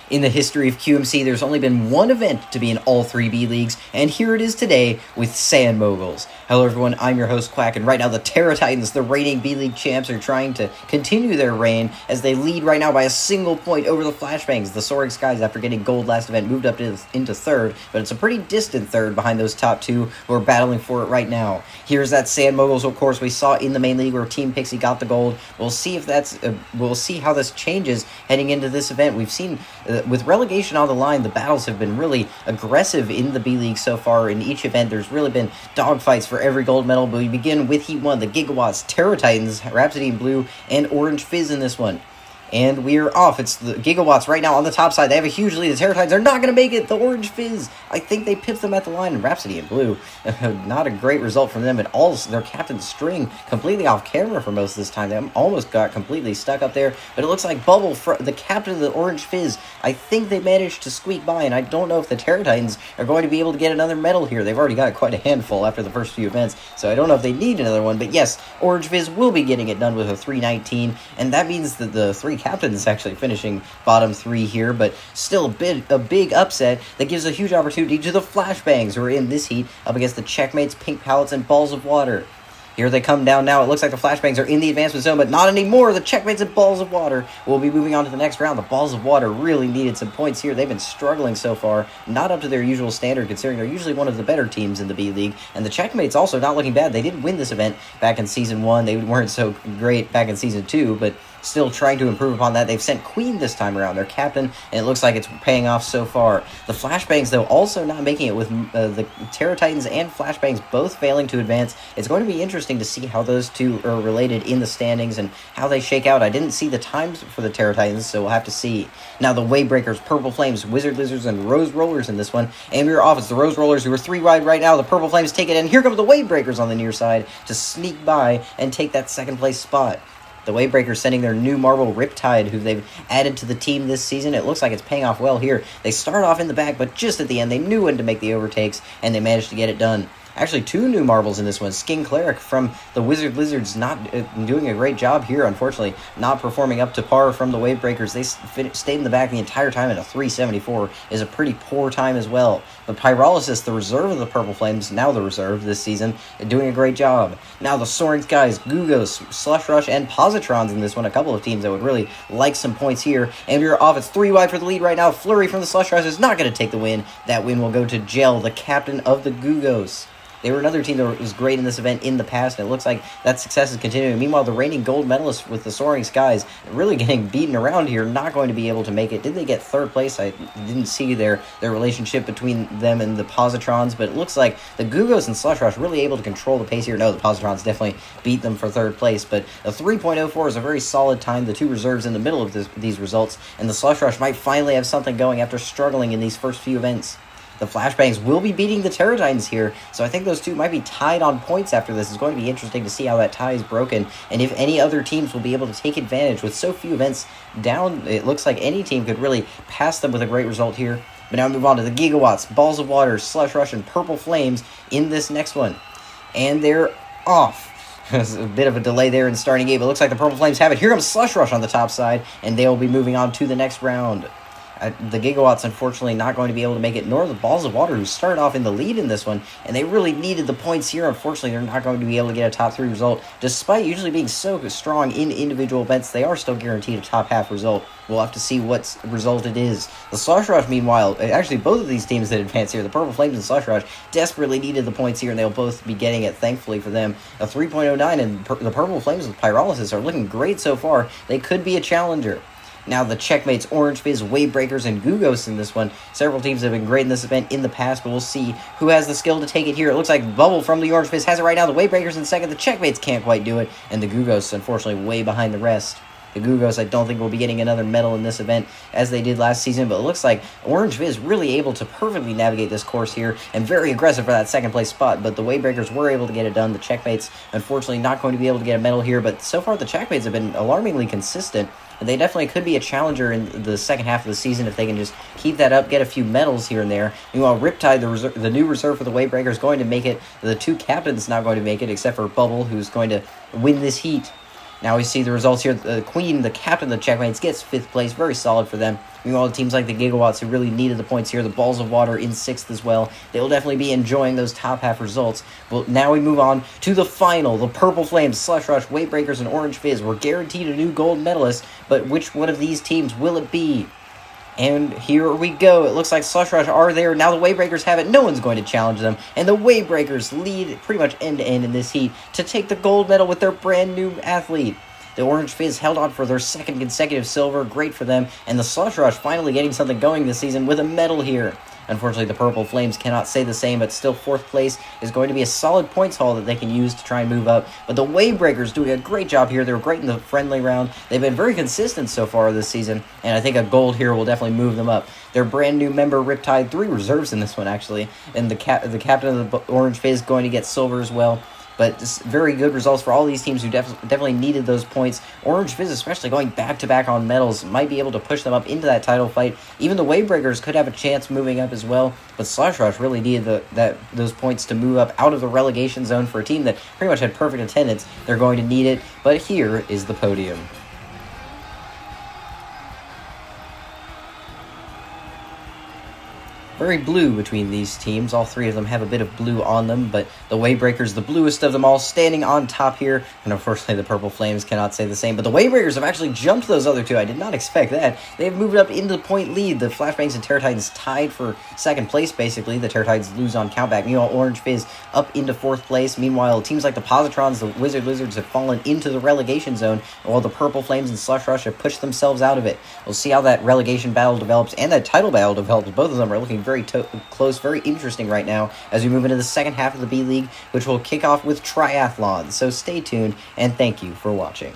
In the history of QMC, there's only been one event to be in all three B leagues, and here it is today with Sand Moguls. Hello everyone, I'm your host Quack, and right now the Terra Titans, the reigning B League champs, are trying to continue their reign as they lead right now by a single point over the Flashbangs. The Soaring Skies, after getting gold last event, moved up into third, but it's a pretty distant third behind those top two who are battling for it right now. Here's that Sand Moguls, of course, we saw in the main league where Team Pixie got the gold. We'll see if we'll see how this changes heading into this event. We've seen with relegation on the line, the battles have been really aggressive in the B League so far. In each event, there's really been dogfights for every gold medal, but we begin with Heat 1, the Gigawatts, Terra Titans, Rhapsody in Blue, and Orange Fizz in this one. And we're off. It's the Gigawatts right now on the top side. They have a huge lead. The Terra Titans are not going to make it. The Orange Fizz, I think they pipped them at the line. And Rhapsody in Blue, not a great result from them at all. Their captain String completely off camera for most of this time. They almost got completely stuck up there. But it looks like Bubble, the captain of the Orange Fizz, I think they managed to squeak by. And I don't know if the Terra Titans are going to be able to get another medal here. They've already got quite a handful after the first few events. So I don't know if they need another one. But yes, Orange Fizz will be getting it done with a 319. And that means that the three captains actually finishing bottom three here, but still a big upset that gives a huge opportunity to the Flashbangs, who are in this heat up against the Checkmates, Pink Pallets, and Balls of Water. Here they come down now. It looks like the Flashbangs are in the advancement zone, but not anymore. The Checkmates and Balls of Water will be moving on to the next round. The Balls of Water really needed some points here. They've been struggling so far, not up to their usual standard, considering they're usually one of the better teams in the B League. And the Checkmates also not looking bad. They did win this event back in Season 1. They weren't so great back in Season 2, but still trying to improve upon that. They've sent Queen this time around, their captain, and it looks like it's paying off so far. The Flashbangs, though, also not making it, with the Terra Titans and Flashbangs both failing to advance. It's going to be interesting to see how those two are related in the standings and how they shake out. I didn't see the times for the Terra Titans, so we'll have to see. Now the Wavebreakers, Purple Flames, Wizard Lizards, and Rose Rollers in this one. And we're off. It's the Rose Rollers who are 3 wide right now. The Purple Flames take it, and here come the Wavebreakers on the near side to sneak by and take that second place spot. The Wavebreakers sending their new Marble Riptide, who they've added to the team this season. It looks like it's paying off well here. They start off in the back, but just at the end, they knew when to make the overtakes, and they managed to get it done. Actually, 2 new marbles in this one. Skin Cleric from the Wizard Lizards not doing a great job here, unfortunately. Not performing up to par from the Wavebreakers. They stayed in the back the entire time, and a 374 is a pretty poor time as well. But Pyrolysis, the reserve of the Purple Flames, now the reserve this season, doing a great job. Now the Soaring Skies, Gugos, Slush Rush, and Positrons in this one. A couple of teams that would really like some points here. And we're off. It's 3 wide for the lead right now. Flurry from the Slush Rush is not going to take the win. That win will go to Gel, the captain of the Gugos. They were another team that was great in this event in the past, and it looks like that success is continuing. Meanwhile, the reigning gold medalists with the Soaring Skies really getting beaten around here, not going to be able to make it. Did they get third place? I didn't see their relationship between them and the Positrons, but it looks like the Gugos and Slush Rush really able to control the pace here. No, the Positrons definitely beat them for third place, but a 3.04 is a very solid time. The 2 reserves in the middle of these results, and the Slush Rush might finally have something going after struggling in these first few events. The Flashbangs will be beating the Terra Titans here, so I think those two might be tied on points after this. It's going to be interesting to see how that tie is broken, and if any other teams will be able to take advantage. With so few events down, it looks like any team could really pass them with a great result here. But now we move on to the Gigawatts, Balls of Water, Slush Rush, and Purple Flames in this next one. And they're off. There's a bit of a delay there in starting game. It looks like the Purple Flames have it. Here comes Slush Rush on the top side, and they will be moving on to the next round. The Gigawatts, unfortunately, not going to be able to make it, nor the Balls of Water, who started off in the lead in this one, and they really needed the points here. Unfortunately, they're not going to be able to get a top 3 result. Despite usually being so strong in individual events, they are still guaranteed a top half result. We'll have to see what result it is. The Slush Rush, meanwhile, actually both of these teams that advance here, the Purple Flames and Slush Rush, desperately needed the points here, and they'll both be getting it, thankfully for them. A 3.09, and the Purple Flames with Pyrolysis are looking great so far. They could be a challenger. Now the Checkmates, Orange Fizz, Wavebreakers, and Gugos in this one. Several teams have been great in this event in the past, but we'll see who has the skill to take it here. It looks like Bubble from the Orange Fizz has it right now. The Wavebreakers in second. The Checkmates can't quite do it, and the Gugos, unfortunately, way behind the rest. The Gugos, I don't think, will be getting another medal in this event as they did last season, but it looks like Orange Fizz really able to perfectly navigate this course here and very aggressive for that second place spot, but the Wavebreakers were able to get it done. The Checkmates, unfortunately, not going to be able to get a medal here, but so far the Checkmates have been alarmingly consistent. They definitely could be a challenger in the second half of the season if they can just keep that up, get a few medals here and there. Meanwhile, Riptide, the new reserve for the Wavebreakers, is going to make it. The 2 captains not going to make it, except for Bubble, who's going to win this heat. Now we see the results here. The Queen, the captain of the Checkmates, gets 5th place. Very solid for them. Meanwhile, teams like the Gigawatts, who really needed the points here, the Balls of Water in 6th as well, they will definitely be enjoying those top half results. But now we move on to the final. The Purple Flames, Slush Rush, Weight Breakers, and Orange Fizz were guaranteed a new gold medalist, but which one of these teams will it be? And here we go. It looks like Slush Rush are there. Now the Waybreakers have it. No one's going to challenge them. And the Waybreakers lead pretty much end-to-end in this heat to take the gold medal with their brand new athlete. The Orange Fizz held on for their 2nd consecutive silver. Great for them. And the Slush Rush finally getting something going this season with a medal here. Unfortunately, the Purple Flames cannot say the same, but still 4th place is going to be a solid points haul that they can use to try and move up. But the Waybreakers doing a great job here. They were great in the friendly round. They've been very consistent so far this season, and I think a gold here will definitely move them up. Their brand new member, Riptide, 3 reserves in this one, actually, and the captain of the Orange Fizz going to get silver as well. But just very good results for all these teams who definitely needed those points. Orange Fizz, especially going back-to-back on medals, might be able to push them up into that title fight. Even the Waybreakers could have a chance moving up as well. But Slush Rush really needed those points to move up out of the relegation zone for a team that pretty much had perfect attendance. They're going to need it. But here is the podium. Very blue between these teams. All 3 of them have a bit of blue on them, but the Waybreakers, the bluest of them all, standing on top here. And unfortunately, the Purple Flames cannot say the same. But the Waybreakers have actually jumped those other 2. I did not expect that. They've moved up into the point lead. The Flashbangs and Terror Titans tied for 2nd place, basically. The Terror Titans lose on countback. Meanwhile, Orange Fizz up into 4th place. Meanwhile, teams like the Positrons, the Wizard Lizards have fallen into the relegation zone, while the Purple Flames and Slush Rush have pushed themselves out of it. We'll see how that relegation battle develops and that title battle develops. Both of them are looking very close, very interesting right now as we move into the second half of the B League, which will kick off with triathlon. So stay tuned, and thank you for watching.